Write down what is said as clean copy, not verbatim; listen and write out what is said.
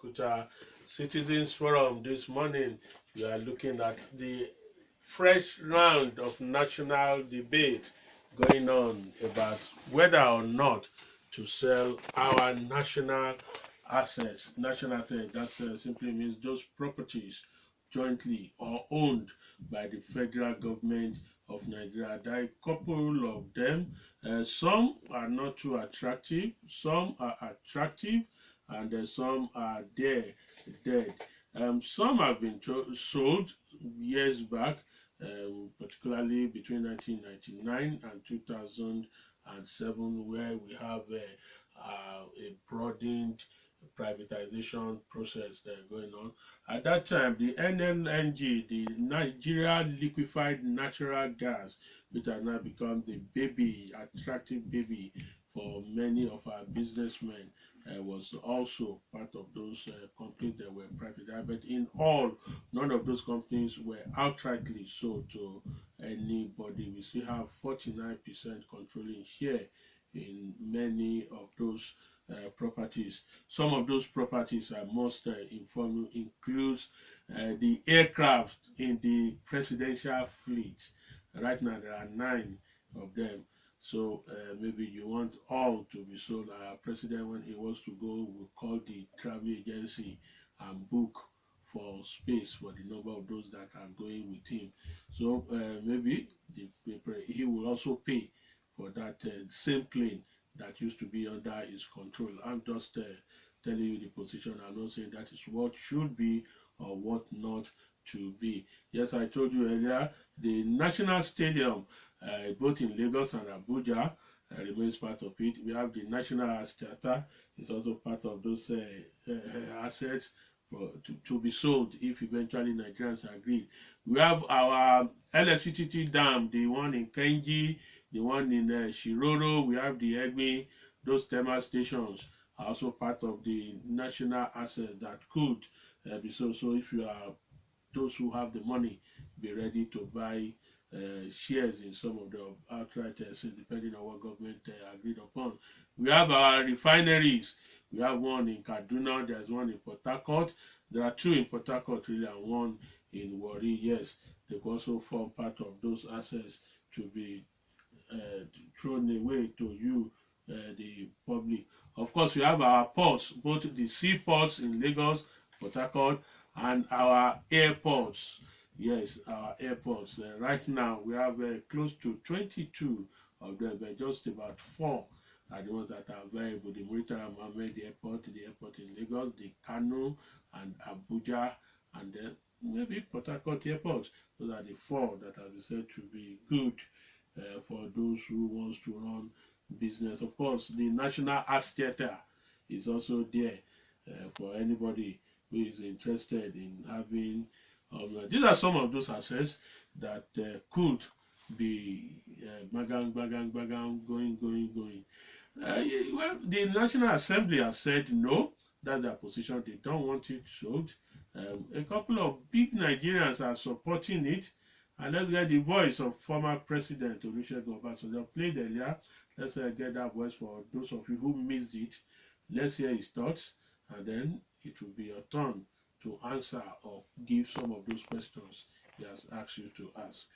Abeokuta Citizens Forum this morning. We are looking at the fresh round of national debate going on about whether or not to sell our national assets. National assets, that simply means those properties jointly or owned by the federal government of Nigeria. There are a couple of them. Some are not too attractive, some are attractive, and some are dead. Some have been sold years back, particularly between 1999 and 2007, where we have a broadened privatization process going on. At that time, the NLNG, the Nigeria Liquefied Natural Gas, which has now become the baby, attractive baby for many of our businessmen, was also part of those companies that were privatized. But in all, none of those companies were outrightly sold to anybody. We still have 49% controlling share in many of those properties. Some of those properties, I must inform you, includes the aircraft in the presidential fleet. Right now there are 9 of them. So maybe you want all to be sold. Our president, when he wants to go, will call the travel agency and book for space for the number of those that are going with him. So maybe he will also pay for that same plane that used to be under his control. I'm just telling you the position. I'm not saying that is what should be or what not to be. Yes, I told you earlier, the National Stadium, both in Lagos and Abuja, remains part of it. We have the National Arts Theatre, is also part of those assets to be sold if eventually Nigerians agree. We have our LFCTT dam, the one in Kenji, the one in Shiroro. We have the Egbe. Those thermal stations are also part of the national assets that could be sold. So if you are those who have the money, be ready to buy shares in some of the outright sales, depending on what government agreed upon. We have our refineries. We have one in Kaduna, there's one in Port Harcourt. There are 2 in Port Harcourt really, and 1 in Warri. Yes, they also form part of those assets to be thrown away to you, the public. Of course, we have our ports, both the seaports in Lagos, Port Harcourt, and our airports. Yes, our airports. Right now, we have close to 22 of them, but just about 4 are the ones that are available. The Murtala Mohammed Airport, the airport in Lagos, the Kano and Abuja, and then maybe Port Harcourt Airport. Those are the 4 that have been said to be good for those who wants to run business. Of course, the National Arts Theatre is also there for anybody who is interested in having. These are some of those assets that could be going. Well, the National Assembly has said no. That's their position. They don't want it sold. A couple of big Nigerians are supporting it. And let's get the voice of former President Olusegun Obasanjo played earlier. Let's get that voice for those of you who missed it. Let's hear his thoughts, and then it will be your turn to answer or give some of those questions he has asked you to ask.